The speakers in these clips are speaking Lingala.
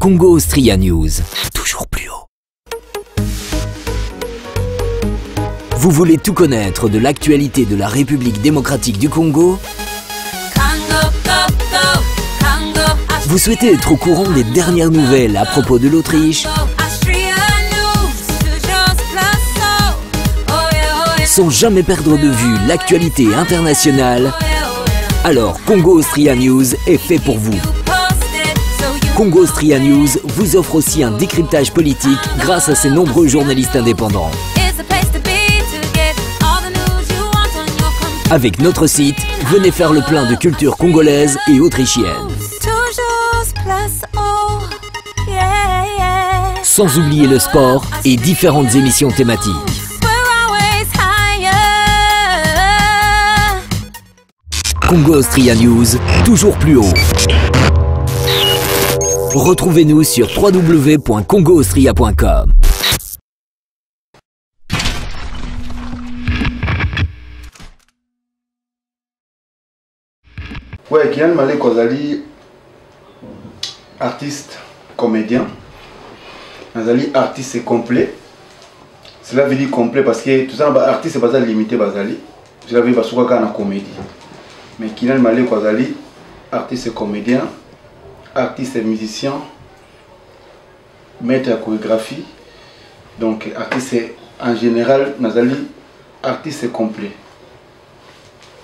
Congo Austria News, toujours plus haut. Vous voulez tout connaître de l'actualité de la République démocratique du Congo? Vous souhaitez être au courant des dernières nouvelles à propos de l'Autriche? Sans jamais perdre de vue l'actualité internationale? Alors Congo Austria News est fait pour vous. Congo Austria News vous offre aussi un décryptage politique grâce à ses nombreux journalistes indépendants. Avec notre site, venez faire le plein de culture congolaise et autrichienne. Sans oublier le sport et différentes émissions thématiques. Congo Austria News, toujours plus haut. Retrouvez-nous sur www.congoaustria.com. Ouais, Kylian Malé Kozali, artiste, comédien. Nazali, artiste complet. Cela veut dire complet parce que tout ça, artiste, c'est pas ça limité, Bazali. Cela veut dire que c'est une comédie. Mais Kylian Malé Kozali, artiste comédien, artiste musicien, maître à chorégraphie. Donc, artiste en général, Nazali, artiste complet.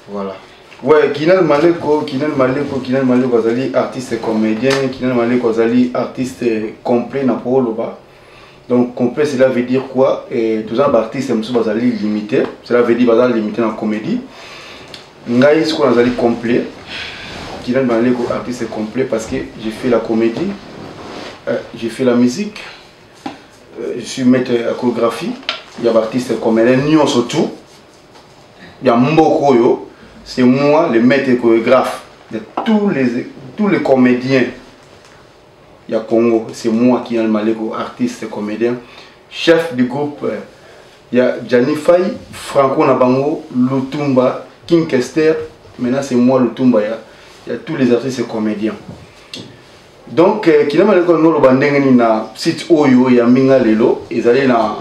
Voilà. Ouais, Kylian Malé Kozali, artiste comédien, Kylian Malé Kozali, artiste complet, Napoloba. Donc, complet, cela veut dire quoi? Et tout ça, artiste, c'est limité. Cela veut dire que limité dans la comédie. Ngaïs, qu'on a complet. Kylian Malé artiste complet parce que j'ai fait la comédie, j'ai fait la musique, je suis maître à chorégraphie. Il y a artiste comédien, Nyon surtout. Il y a Mbokoyo. C'est moi le maître chorégraphe de tous les comédiens. Il y a Congo, c'est moi qui ai le Maléko, artiste comédien. Chef du groupe, il y a Gianni Faye, Franco Nabango, Lutumba, King Kester. Maintenant c'est moi Lutumba, il y a tous les artistes comédiens. Donc, Kylian Malé Kozali no bandengeni na site Oyo ya Minga Lelo, ils allaient dans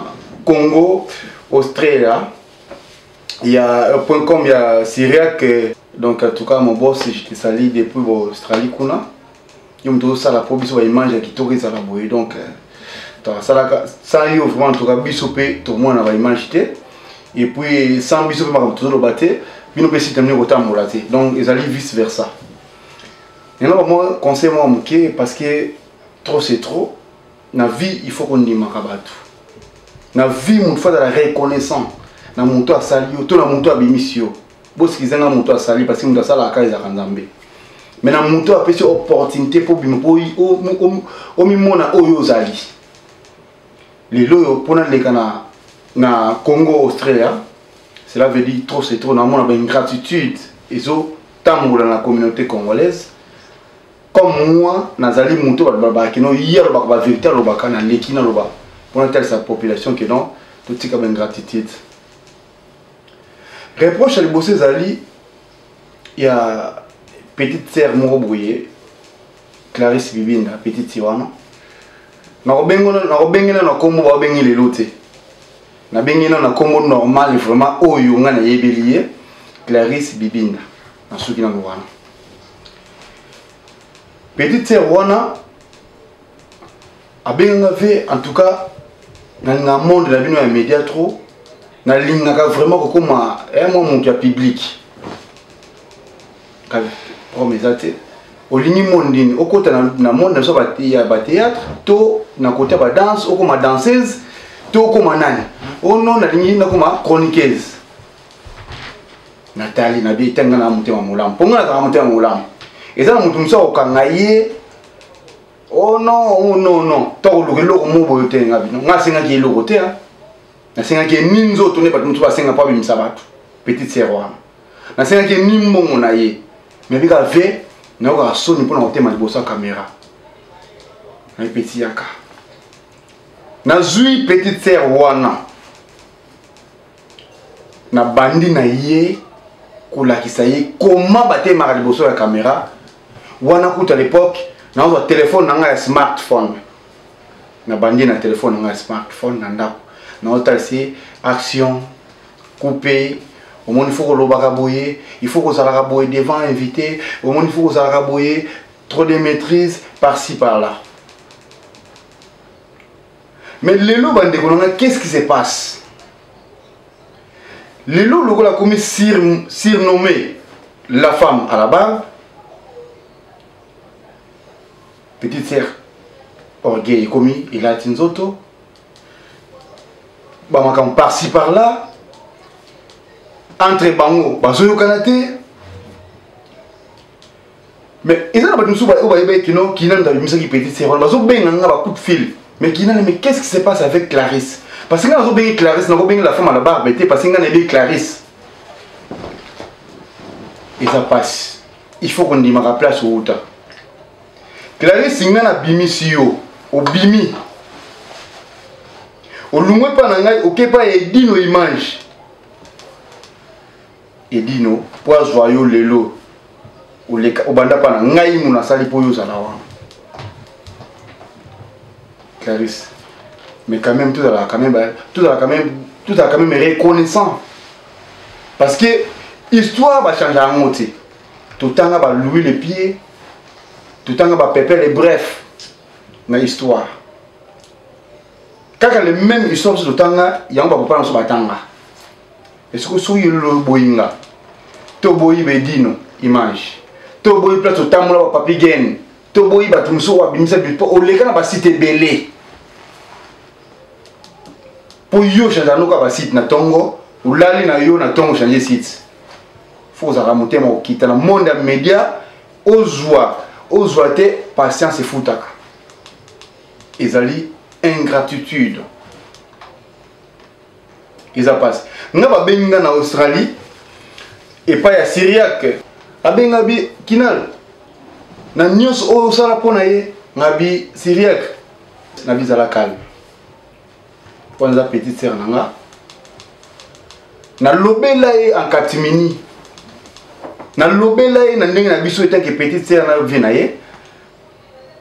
Congo, Australia. Il y a .com, il y a Syriac, donc en tout cas mon boss, j'étais sali depuis l'Australie. Il me dit ça la proposition il mange qui tourise à la bouée. Donc ça y est vraiment en tout cas bisopé tout le monde a image. Et puis sans bisopé ma tout le batté, nous peut s'y terminer autant molaté. Donc ils allaient vice versa. Et là moi conseil moi moqué parce que trop c'est trop. Dans la vie il faut qu'on y makabatou. Dans la vie il faut de la reconnaissance. Na monto asali to na monto abimisio boss kizanga monto asali parce que monto asala akaza kanzambe mais na monto apesi opportunité pour bimpo o mimona oyo zali lelo yo pona lekana na Congo Australia cela veut dire trop c'est trop na mona ben gratitude ezo tambola na communauté congolaise comme moi nazali monto ba kino hier ba vérité lo ba kana lekina lo ba pour telle sa population que non tout tika ben gratitude. Reproche à l'Ibosé Zali, il y a petite sœur Moro Brouillé, Clarisse Bibinda, petite Tiwana. Na kombo ba bengi le loté. Na bengina na kombo normal vraiment oyo nga na yebelié Clarisse Bibinda. Na suki na wana. Petite sœur wana a benga ve en tout cas na monde la bino ya média trop. Na ligne vraiment comme un moment public. Comme ça, au ligne mondine, au côté na monde so ba théâtre, to na côté ba danse, au comme danseuse, to comme nani. Oh non na ligne na comme chroniqueuse. Nathalie na bi tenga na mutema mulam. Ponga na mutema mulam. Et ça mutumsa okangaye. Oh non. To lo mo boyote ngabi. Ngasinga ki lo côté hein. Nasenga ke ninzo tourner pas mutu basenga pa bimisa batu petite sœur wana nasenga ke nimbongo na ye mais bika ve na ko soni pona otema liboso caméra na petit yaka na zui petite sœur wana na bandi na ye ko la kisaye comment batema liboso la caméra wana kuta à l'époque na téléphone na smartphone na bandi na téléphone na smartphone na ndako na otasi action couper au moins il faut que l'obaka boyer, il faut que ça la boyer devant invité, au moins il faut que ça la boyer trop de maîtrise par-ci par-là. Mais les lots qu'est-ce qui se passe? Les lots le commis surnommé la femme à la barre, petite sœur orgueil commis il a tinzoto, par-ci par-là. Entre bango, bazoyo kanate. Mais ils ont pas tout souba qui n'a pas de petite sœur. Bazo ben nga ba coup de fil. Mais qu'est-ce qui se passe avec Clarisse? Parce que bazo ben Clarisse, n'a pas ben la femme à la barbe, parce que nga ne Clarisse. Et ça passe. Il faut qu'on dise ma place au hauta. Clarisse nga na bimi siyo, au bimi. Au lungwe pa nanga, au kepa edino image. Et dino pour joyeux lelo ou les banda pana ngai muna sali po yo zalawa Clarisse mais quand même tout a quand même reconnaissant parce que histoire va changer en moté tout temps va louer les pieds tout temps va péper les bref na histoire quand les mêmes histoires tout temps il y a pas dans ce batanga est-ce que soyez le boinga to boyi bedino image to boyi place au tamola wa papi gen to boyi batumso wa bimisa bipo oleka na ba site belé pour yo changer no ka ba site na tongo ulali na yo na tongo changer site faut za ramonter mo kita na monde média ozwa te patience et futaka ezali ingratitude ils a passé nga ba benga na Australie et pas ya Syriaque abenga bi kinal na news o sala pona ye ngabi Syriaque na bi zala calme pour la petite sœur nanga na lobela e en catimini na lobela e na ndenge na biso etant que petite sœur na vie na ye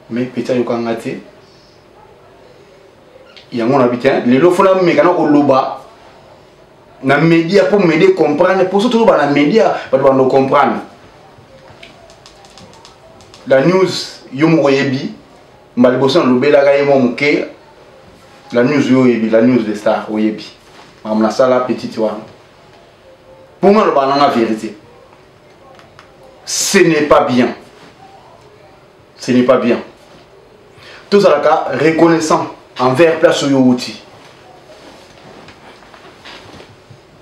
mais petit yo kanga te yango na bitin lelo fona mekana ko loba na média pour m'aider comprendre pour surtout dans les médias pour nous comprendre la news yomo yebi malibosan lobela ga yemo muke la news yo yebi la news des stars oyebi amna sala petite wa pour moi le banana vérité ce n'est pas bien tout ça là reconnaissant envers place yo outil.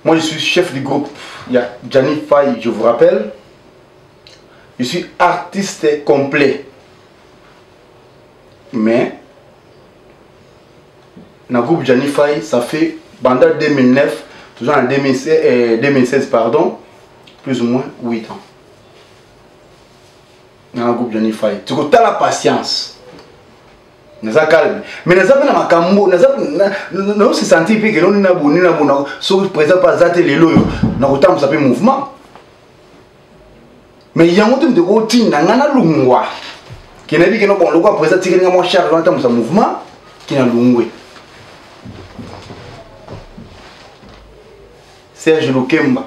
Moi, je suis chef du groupe, il y a Gianni Faye, je vous rappelle. Je suis artiste complet. Mais, dans le groupe Gianni Faye, ça fait, pendant 2009, toujours en 2016, pardon, plus ou moins 8 ans. Dans le groupe Gianni Faye. Tu as la patience. Naza calme mais naza na makambo naza se sentir pe que non na bona so présent pas zate lelo na kotam ça pe mouvement mais yango te de routine na ngana lungwa qui n'a dit que non bon le quoi présent tirer ngamo charge dans ça mouvement qui na lungwe Serge Lukemba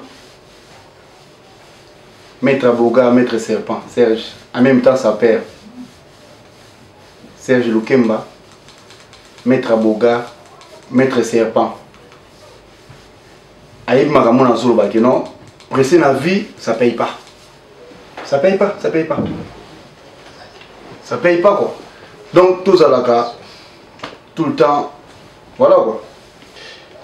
maître Boga maître Serpent Serge en même temps sa père Serge Lukemba, maître Boga, maître Serpent. Aïe Magamon Zolo non, presser la vie, ça paye pas. Ça paye pas. Ça paye pas quoi. Donc tout ça là, tout le temps, voilà quoi.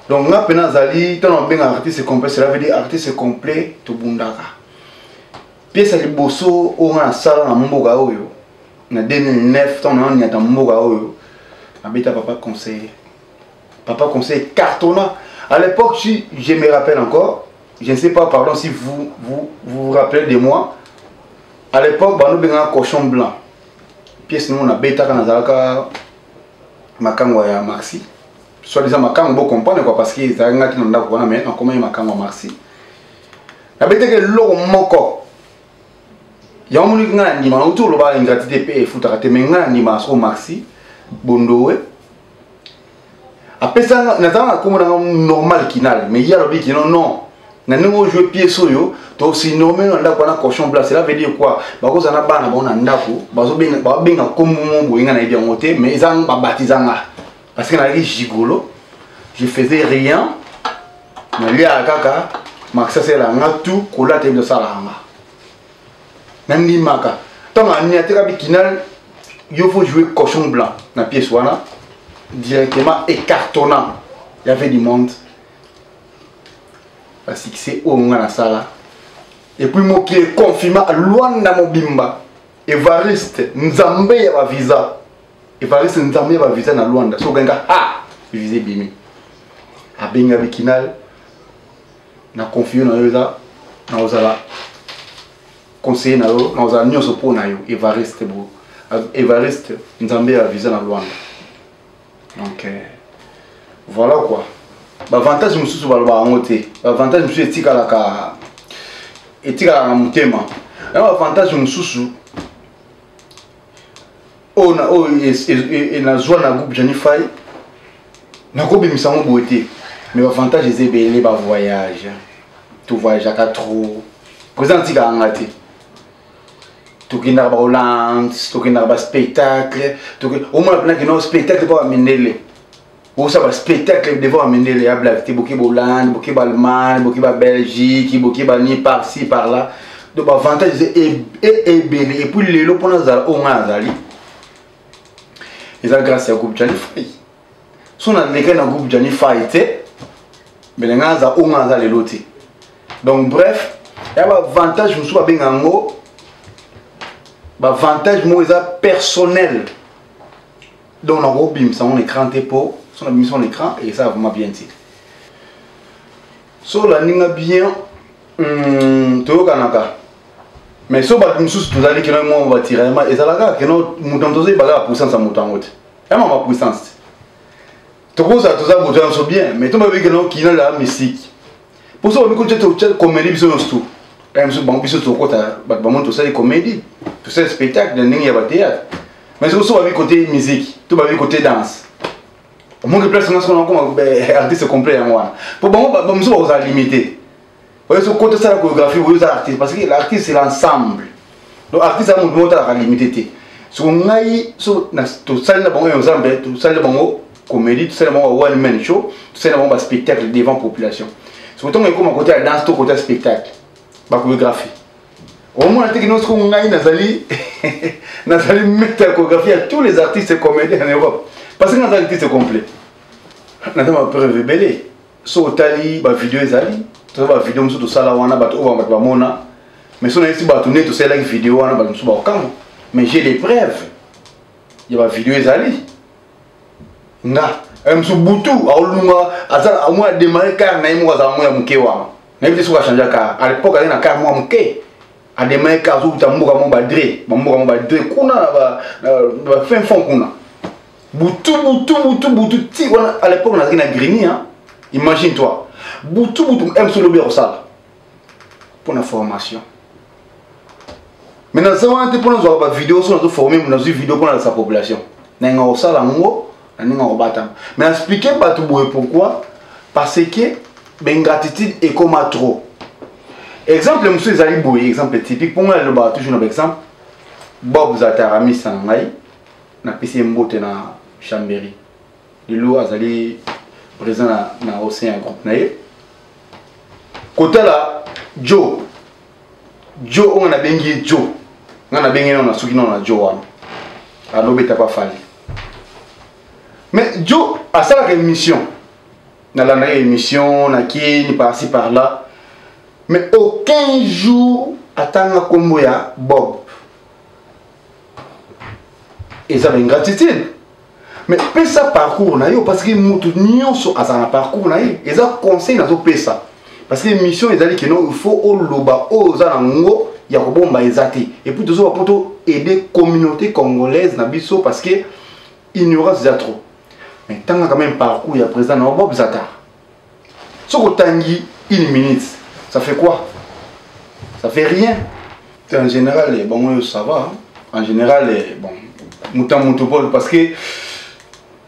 Donc là, pendant Zali, tant on bien artiste complet, cela veut dire artiste complet, tout bundaka. Pièce à l'bosso, on a ça dans mon boga oyo. En 2009, on y a dans mon boga papa conseiller cartonnant. À l'époque, je me rappelle encore, je ne sais pas, pardon si vous rappelez de moi. À l'époque, on a un cochon blanc. Pièce nous on a bêta quand on a makango ya Maxi. Soit disant makango bon comprendre quoi parce que ça a qui n'ont pas mais on comment makango Maxi. La bêta que l'eau moko. Il y a un monde qui a un autour de la ingratitude et fout à rater, mais il y a un maxi, bondoé. Après ça, il y a un normal qui n'a, mais il y a le qui non. Nous avons joué pied sur eux, donc si nous avons un cochon blanc, cela veut dire quoi? Parce que nous avons un ndako, parce que nous avons un comme mais ils ont baptisé. Parce que nous avons gigolo, je faisais rien, mais là, kaka, Maxa c'est là, tout, cola de salama. Nandi maka. Tant que nous avons kinal, il faut jouer cochon blanc dans la pièce directement écartonnant. Il y avait du monde. Parce que c'est au moins la salle. Et puis moi qui est confirmé à loin dans mon bimba. Evariste Nzambe ya visa. Evariste Nzambe ya visa na Luanda. So ganga visa bimi. A benga bikinal na confio na yoza na ozala. Conseiller na yo na ozala nyoso po na yo Evariste bo. Evariste Nzambe ya visa na Luanda. Donc voilà quoi. L'avantage je suis balba ngote. L'avantage je suis etika la mutema. L'avantage je suis na joie na groupe Janify. Na groupe misango boité. Mais l'avantage c'est belé ba voyage. Tu voyage à trop. Présent tika ngate. Tu kina ba Hollande, tu kina ba spectacle, au moins na kina spectacle pour amener. Ou ça va spectacle devant amener les blagues, beaucoup Hollande, beaucoup Allemagne, beaucoup Belgique, beaucoup ni par-ci par-là. Donc l'avantage c'est et puis les lots pour nous on a zali. Ils ont grâce au groupe Janify. Si on a les gars dans le groupe Janify, mais les gars on a les lotis. Donc bref, il y a un avantage je me suis pas bien en mot. L'avantage moi personnel. Donc on a gros bim ça on écran pour on a mis son écran et ça va bien dit. So la ninga bien to kanaka. Mais so ba mususu to zali kino mo ba tirer et ça la que no mutanto ze ba puissance mutangote. Et ma puissance. To ko ça to za botan so bien mais to ba bi que no kina la musique. Pour ça on ko to comédie biso no stu. Et musu ba biso to ko ta ba monto ça comédie. Tout ça spectacle de ninga ba théâtre. Mais so ba bi côté musique, to ba bi côté danse. Au moins de place on a comme artiste complet à moi. Pour bon nous on va limiter. Vous voyez ce côté ça la chorégraphie vous les artistes parce que l'artiste c'est l'ensemble. Donc artiste ça nous montre à limiter. Si on a so na to salle bon exemple to salle bon comédie to salle bon one man show to salle bon spectacle devant population. Si on est comme à côté la danse to côté spectacle. Ba chorégraphie. Au moins la technique qu'on a nazali mettre la chorégraphie à tous les artistes comédiens en Europe. Parce que dans l'artiste complet. Nous avons preuve belé. So tali ba vidéo ezali. To ba vidéo musu to sala wana ba to ba mona. Mais so na isi ba tourner to sala vidéo wana ba musu ba okamo. Mais j'ai des preuves. Il y a ba vidéo ezali. Nga musu butu aulunga azala au moins démarrer car na imo za mo ya muke wana. Na biti so ka changer car. À l'époque ali na car mo muke. A démarrer car so utambuka mo ba dre kuna ba fin fond kuna. Boutou, à l'époque on a une grigny, hein. Imagine-toi. Boutou, aime sur le bureau ça. Pour la formation. Maintenant, ça va être pour nous avoir une vidéo sur notre formé, nous avons une vidéo pour sa population. Nous avons ça là, nous avons battu. Mais expliquer pas tout pourquoi? Parce que l'ingratitude est comme trop. Exemple, monsieur Zali Boye, exemple typique. Pour moi, je vais toujours un exemple. Bob Zatarami Sangai, na PC Mbote na Chambéry. Lilo azali présent na océan groupe naé. Côté là, Joe on a bengi Joe. On a bengi na suki na Joe wana. Alors beta pas fallu. Mais Joe a ça la émission. Na la émission na qui ni par-ci par là. Mais aucun jour atanga kombo ya Bob. Et ça a une gratitude. Mais paie ça parcours parce que nous tous à un parcours et ça conseille na paie ça. Parce que mission ils allaient que non il faut au loba aux alango il y a bon ezati et puis toujours pour aider communauté congolaise na biso parce que ignorance déjà trop. Mais tant quand même parcours il y a présent na Bob Zata. Ce que tangi une minute, ça fait quoi? Ça fait rien. En général, bon, ça va. Hein. En général, bon, mouton parce que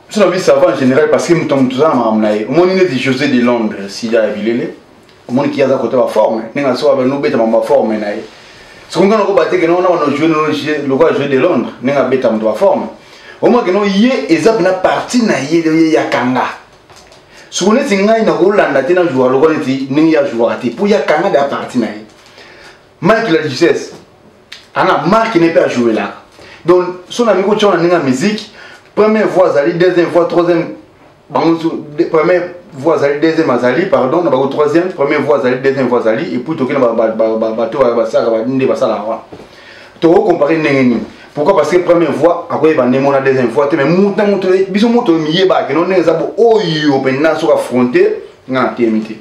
sur la vie, ça va en général parce que mouton ça m'a amené. Au moins, il est José de Londres, s'il y a Vilele. Au moins, qui a à côté de la forme. N'est-ce pas, nous bêtes ma forme. Ce qu'on a rebatté que nous avons joué le roi de Londres, n'est pas bête ma forme. Au moins, que nous y est, et ça, na partie na y est, yakanga. Si vous êtes en Hollande, vous avez joué, vous avez joué, pour yakanga de la partie na y. Marque la justesse. Ana marque n'est pas joué là. Donc, son ami qui a une musique, première voix, deuxième voix, troisième, première voix, deuxième azali, pardon, troisième, première voix, deuxième voix azali, et puis toquer dans bateau, tu vas comparer n'engagez. Pourquoi? Parce que première voix, après il va némo la deuxième fois, mais montant, bisous montant, mié bas, que non n'est pas oh yo, pendant sur la frontière, n'a témité.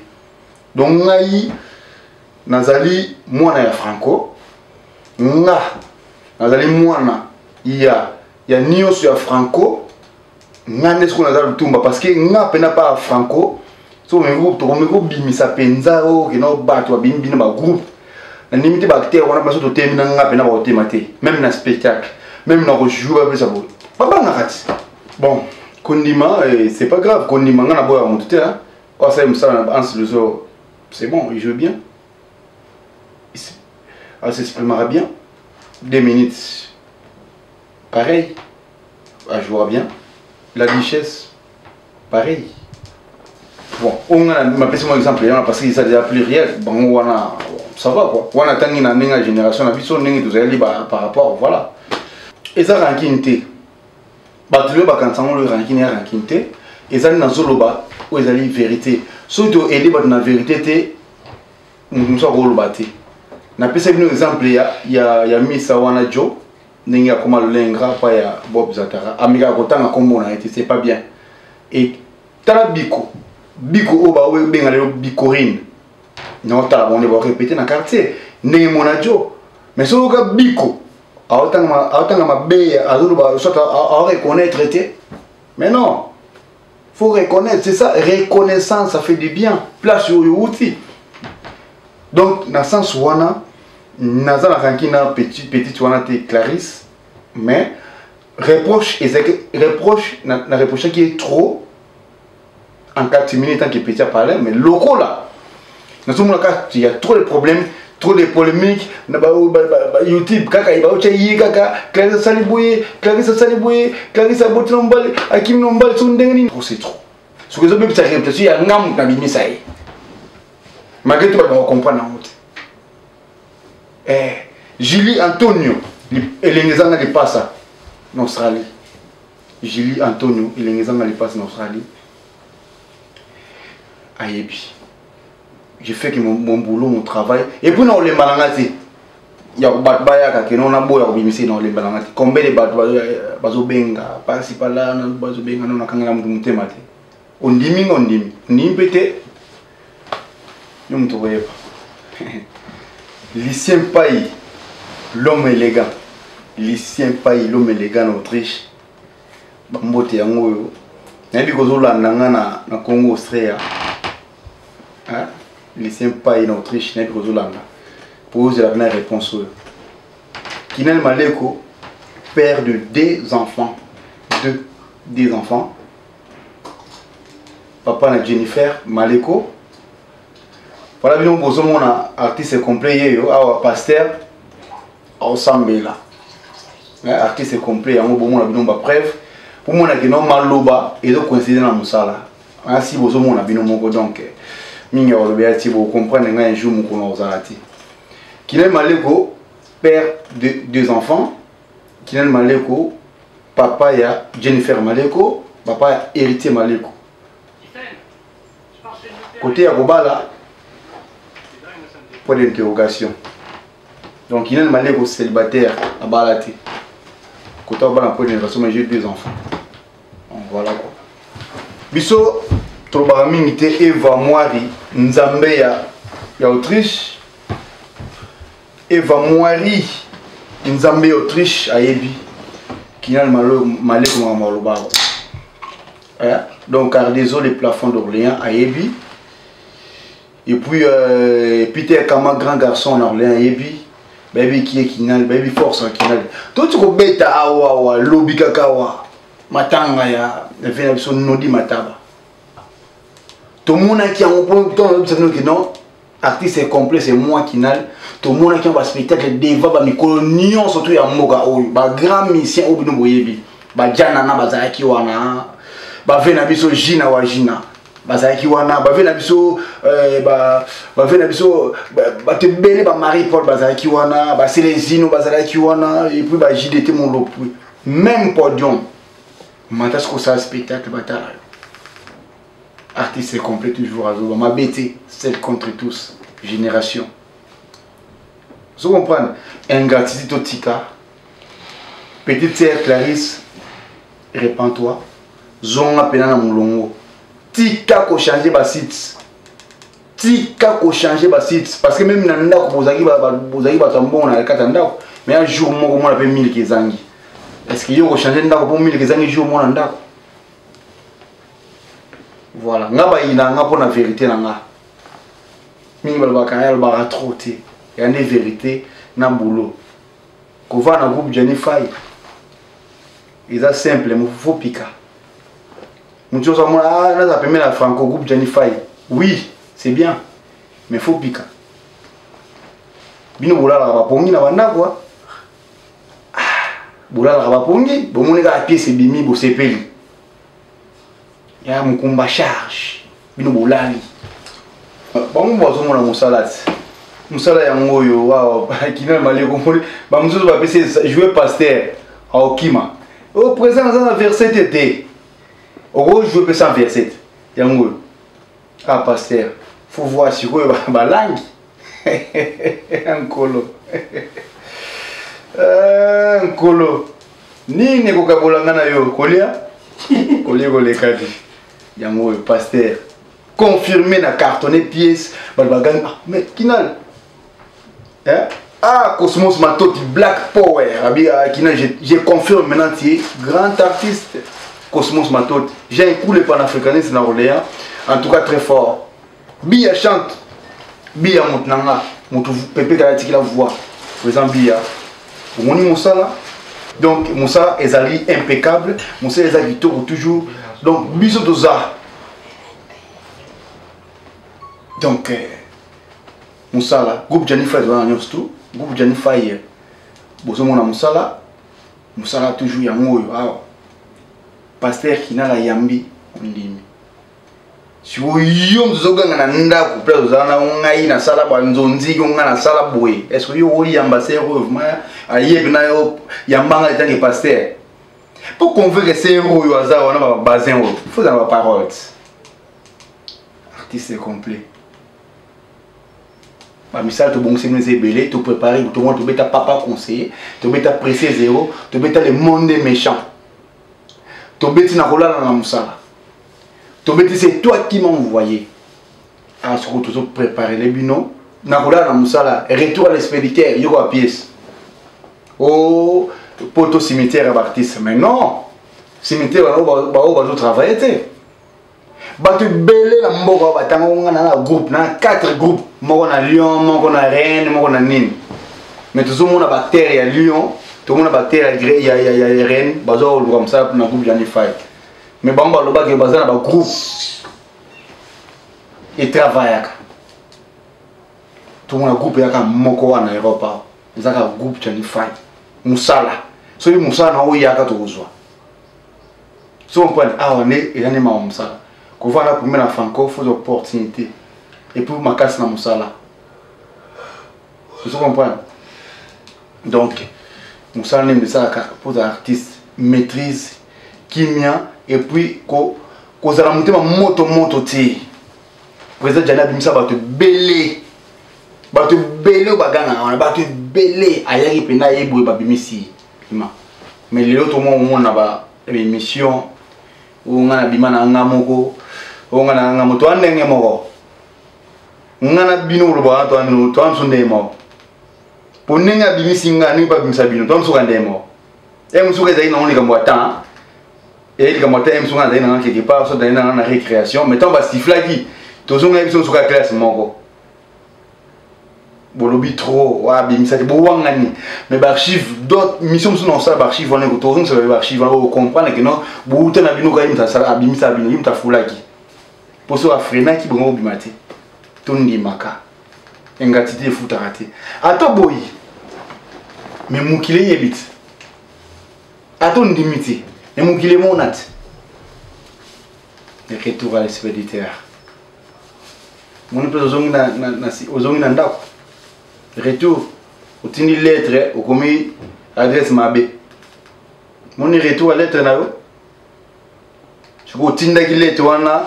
Donc, nazali moi na ya franco nazali mwana ya nyonso ya franco nga nde siko nazali lutumba parce que nga pena pa franco so tokomeko bimisa penza o keno bato babimi bino bagroupe na ndimi te baacteur wana baso totemi na nga pena bakotema te même na spectacle même na kojoue bapesa boye babangaka ti bon kondima c'est pas grave kondima nga na boya moto te osali mosala na anse leso c'est bon il joue bien. Elle s'exprimera bien. 2 minutes. Pareil. Elle jouera bien. La richesse. Pareil. Bon, on a ma petit exemple parce que ça déjà pluriel. Bon, on a ça va quoi. On a tant une génération, la vie son n'est tout par rapport voilà. Et ça rankinté. Batulé ba quand on le rankiné rankinté. Et ça dans soloba où ils allaient vérité. Surtout aider dans la vérité nous sommes rolobaté. Na pesa un exemple il y a Missa Wana Joe ninga koma lengra pa ya Bob Zatara amiga kotanga kombo na été c'est pas bien et tala biko oba we benga le bikorine non tala on va répéter na quartier ninga mona Joe mais so ka biko aotanga mabe azulu ba soit à reconnaître mais non faut reconnaître c'est ça reconnaissance ça fait du bien place sur outil. Donc, dans le sens où on a petite Clarisse, mais reproche qui est trop en 4 minutes tant qu'il est petit à parler, mais local là, dans ce moment-là, il y a trop de problèmes, trop de polémiques, YouTube, Clarisse Saliboué, Clarisse Abotilombal, Hakim Lombal, c'est trop. Ce que je veux dire, c'est qu'il y a un homme qui a mis ça. Malgré tout, on va comprendre. Julie Antonio, il est en passe en Australie. Julie Antonio, il est en passe en Australie. Aïebi. J'ai fait que mon boulot, mon travail. Et puis, on les malangati. Il y a des batbaya qui n'ont pas beau y dans les malangati. Combien de batbaya, bazobenga, par-ci par-là, bazobenga, on a quand même monté maté. On dit, on peut-être. Nous ne trouvons pas. Lucien Paye, l'homme élégant. Lucien Paye, l'homme élégant en Autriche. Bambote yango. Nabi kozola na Congo Austria. Lucien Paye en Autriche, nabi kozola na. Pose la bonne réponse. Kinel Maleko, père de 2 enfants. 2 enfants. Papa na Jennifer Maleko. Voilà, nous avons un artiste complet, un pasteur, un sambela. Artiste complet, un preuve. Pour moi, il y a un maloba et donc coïncider dans le sala. Si vous avez un binomo, donc, vous comprenez un jour que nous avons arrêté. Kinel Maleko, père de 2 enfants. Kinel Maleko, papa y a Jennifer Maleko, papa y a héritier Maleko. Côté Abobala. Point d'interrogation. Donc il y a un Maleko célibataire à Balaté. Côté Abobala, point d'interrogation, mais j'ai 2 enfants. Donc voilà quoi. Biso, Trobaramingite Eva Moari, Nzambe ya Autriche. Eva Moari, Nzambe Autriche, Ayebi. Qui a le Maleko Malobaro. Donc Cardezo, les plafonds d'Orléans, Ayebi. Et puis Peter Kama, grand garçon en Orléans, Ayebi. baby qui est kinal baby force kinal to tu ko beta awa lobby kakawa matanga ya vena biso nodi mataba tout le monde qui a un point de non artiste est complet c'est moi kinal tout le monde qui a un spectacle devant ba mikolonion surtout ya moka oyo ba grand mission obi no boyebi ba jana na bazaki wana ba vena biso jina wa jina bazaki wana ba vena biso ba vena biso ba te belé ba Marie Paul bazaki wana ba Célestino bazaki wana et puis ba JDT mon lopu même podium matas ko ça spectacle bataille artiste complet toujours à Zoba ma BT celle contre tous génération vous comprenez ingratitude tika petite sœur Clarisse répands-toi zonga pena na mulongo tika ko changer ba site tika ko changer ba site parce que même na ndako bozaki ba tambo na kata ndako mais un jour moko mo na pe 1000 kezangi est-ce que yo ko changer ndako pour 1000 kezangi jour mo na ndako voilà nga ba ina nga pour la vérité na nga mingi ba kanya ba trop té ya ne vérité na boulot ko va na groupe Jennifer c'est simple mais faut pika mucho sa mona na za pemela la franco groupe Jennifer oui c'est bien mais faut pika bino bola la ba pongi na banda quoi bola la ba pongi bo monika pièce bimi bo sepeli ya mukumba charge bino bolali bango bozo mona musala ya ngoyo wa kina mali ko moli ba muzo ba pese jouer pasteur au kima au présent dans un verset été au jouer pese en verset ya ngoyo ah pasteur faut voir si quoi ba langue nkolo nkolo nini ko kabolanga na yo kolia kolia ko le kadi yango pasteur confirmé na cartonné pièce balbagan mais kinal hein ah Cosmos Matoti Black Power kinal je confirme maintenant tu es grand artiste Cosmos Matoti j'ai un coup le panafricanisme na Orléans en tout cas très fort Bia chante Bia mutnanga mutu pepe kala la voix présent Bia on y musala donc Moussa ezali impeccable Moussa ezali toujours donc biso toza donc Moussa là groupe Jennifer dans la tout groupe Jennifer bozo mona Moussa là toujours yango yo ah pasteur kinala yambi ndimi si yo mzoganga na ndako place za ngai na sala ba nzonzi nga na sala boye est-ce que yo oli ambassadeur vraiment ayebi na yo yambanga etangi pasteur pour convaincre ces héros yo aza wana ba bazin il faut avoir parole artiste complet ba misal to bon c'est nous belé to préparer tout monde to beta papa conseiller to beta pressé zéro to beta le monde méchant to beti na kolala na musala to beti c'est toi qui m'as envoyé à ce que tu préparer les bino na kolala na musala retour à l'expéditeur yo a pièce oh poto cimetière artiste mais non cimetière ba travailler batu belé la mboka batango ngana na groupe na 4 groupes moko na Lyon moko na Rennes moko na Nîmes mais tout monde a bactérie à Lyon tout monde a bactérie à Rennes bazo comme ça na groupe Jennifer mais bamba loba ke bazana ba groupe et travaille tout monde a groupe yaka moko na Europa zaka groupe Jennifer musala so yi musala na oyaka to uzwa so on peut on est et anima musala ko voilà pour la franco faut opportunité et pour ma casse na musala vous comprenez donc musala ne ça pour artiste maîtrise kimia et puis ko zala mutema moto ti président Jana bimisa bato belé bagana on bato belé ayaki pena yebo ba bimisi mais les autres on a ba émission on a bimana ngamoko on a ngamoto andenge moko ngana bino lo ba to anu to amso ndemo poninga bimisi ngani ba bimisa bino to amso ndemo musuka zai na on likambo ata et likambo ata musuka zai na quelque part so dai na récréation mais tant ba siflaki to zonga biso suka classe moko bolobi trop wa bimisa te bowangani mais ba archive d'autres missions sont dans ça ba archive on est autour ça ba archive on comprendre que non bouta na bino ka imta sala abimisa bino imta fulaki poso afrina ki bongo bimate tondi maka engatité futarate ato boyi mais mukile yebit ato ndimiti mais mukile monat le retour à l'expéditeur mon peu ozongi na ndako retour otindi lettre okomi adresse mabe mon retour à lettre na yo siko otindaki lettre wana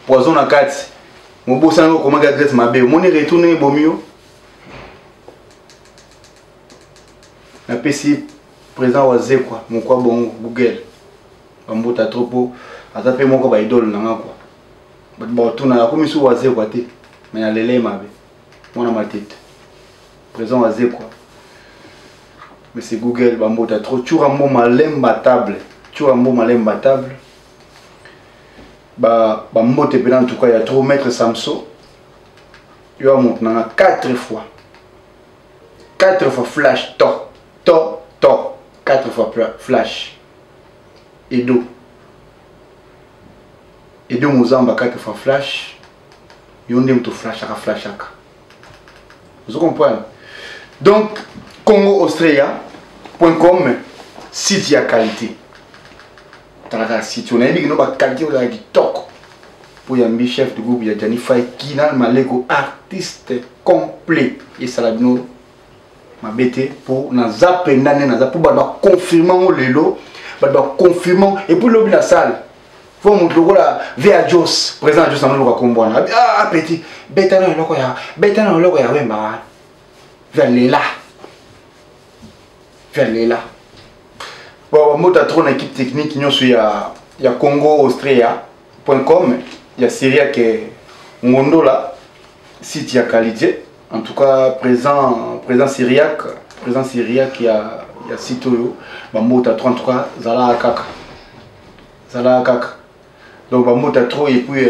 poison na kati mobosa ngo komanga adresse mabe mon retour ne bomio na pesi président waze quoi mon quoi bon Google bambota tropo atape moko ba idole na ngakwa ba tuna komi su waze quoi te mais na lele mabe mona matete présent waze quoi mais c'est Google bambota trop churambo malemba table ba mbote pena en tout cas il y a trop maître Samso yo a monté na 4 fois flash to 4 fois flash Edo Mozamba 4 fois flash yonde to flash aka vous comprenez donc congoaustria.com site ya qualité talaka site on a dit que no ba qualité on a dit tok pour yambi chef de groupe ya Jani Fay Kinal Maleko artiste complet et salabino ma bête pour na zappe nane na zappe ba confirmant lelo ba confirmant et pour l'obli la salle faut mon logo la via Jos présent Jos amalo ka kombwana ah petit beta na loko ya wemba vers là bon mota trop na équipe technique nyoso ya congoaustria.com ya Syria que ngondola site ya qualité en tout cas présent syriaque il y a site yo ba mota 33 zala kaka donc ba mota trop et puis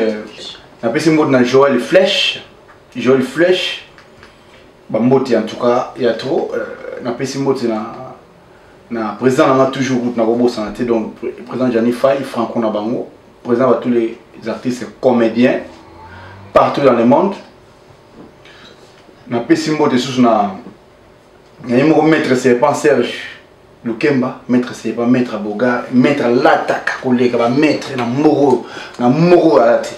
na pesi mot na Joël Flèche ba mota en tout cas il y a trop na pesi mot na président na toujours na bobo santé donc président Jani Fay Franco na bango président à tous les artistes comédiens partout dans le monde na pesi mot de sous na yimo maître Serpent Serge Lukemba maître Serpent maître Boga maître l'attaque collègue ba maître na moro alati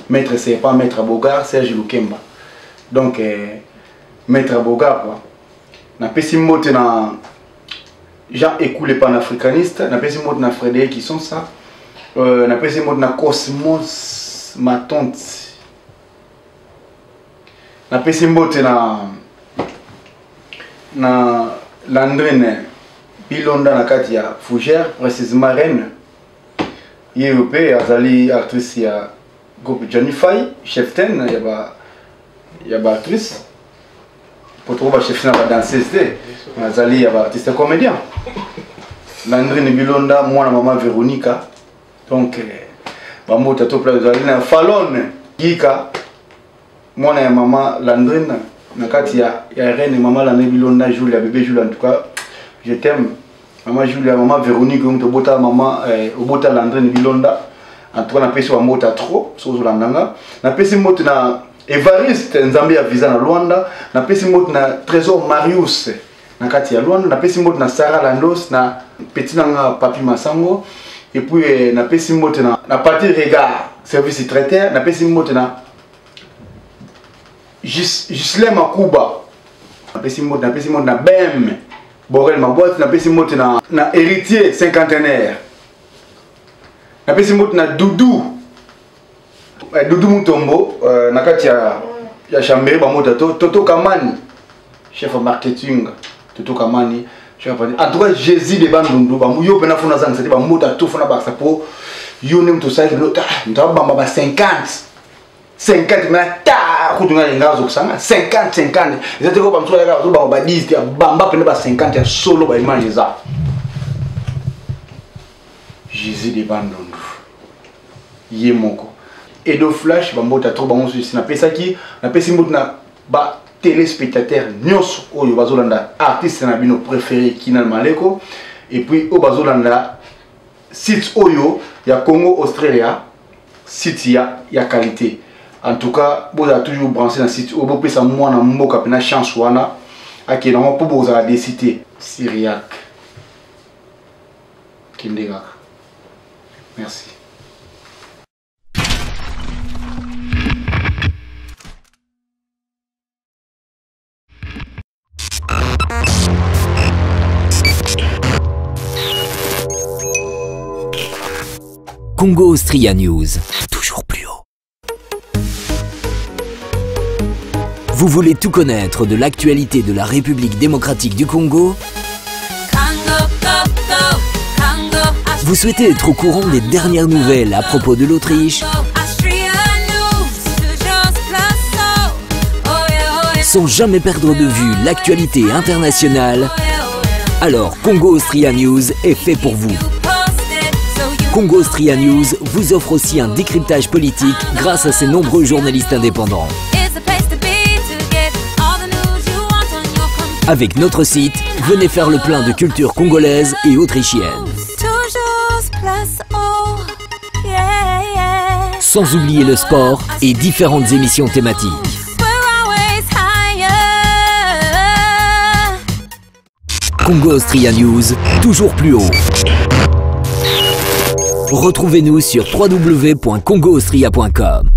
maître Serpent maître Boga Serge Lukemba donc maître Boga quoi na pesi mot na Jean écoulé panafricaniste na pesi mot na Frédéric qui sont ça na pesi mot na Cosmos ma tante na pesi mot na Landrine Bilonda na kati ya Fougère précisément Rennes Yéopé azali actrice ya groupe Jani Fay cheften ya ba actrice pour trouver cheften ba danseuse azali ya ba artiste comédien Landrine Bilonda mwana maman Véronica donc ba mota to pla azali na Falone Gika mwana ya maman Landrine na kati ya Rennes maman Landrine Bilonda Julia bébé Julia en tout cas je t'aime maman Julia maman Véronique on bota maman obota Landrine Bilonda en tout cas na pesi wa mota trop sozo landanga na pesi mota na Evariste Nzambe ya visa na Luanda na pesi mota na Trésor Marius na kati ya Luanda na pesi mota na Sarah Landos na petit nanga Papi Masango et puis na pesi mota na Parti Regard service traiteur na pesi mota na Gislem Makuba na pesi mota na Bem Borel ma boîte na pesi mot na héritier cinquantenaire na pesi mot na Doudou Mutombo na kati ya Chambéry ba mota Toto Kamani chef marketing Toto Kamani chef en tout cas Jésus de Bandundu ba yo pena funa zanga c'est ba mota to funa ba sapo yo nem to sai lo ta ndaba ba 50 mais ta kutunga ngazo kusanga 50 izate ko bamsula ka zo ba 10 ya bamba pene ba 50 ya solo ba image za Jésus de Bandundu yemoko Edo Flash bambota trop bango sur na pesa ki na pesi mot na ba téléspectateurs nyonso oyo bazolanda artiste na bino préféré Kinal Maleko et puis o bazolanda site oyo ya Congo Australia site ya qualité. En tout cas, vous avez toujours branché dans le site où vous pouvez savoir que vous avez chance à pour vous avez des cités Syriac Kindegak. Merci. Congo Austria News, toujours plus haut. Vous voulez tout connaître de l'actualité de la République démocratique du Congo? Vous souhaitez être au courant des dernières nouvelles à propos de l'Autriche? Sans jamais perdre de vue l'actualité internationale? Alors Congo Austria News est fait pour vous. Congo Austria News vous offre aussi un décryptage politique grâce à ses nombreux journalistes indépendants. Avec notre site, venez faire le plein de culture congolaise et autrichienne. Sans oublier le sport et différentes émissions thématiques. Congo Austria News, toujours plus haut. Retrouvez-nous sur www.congoaustria.com.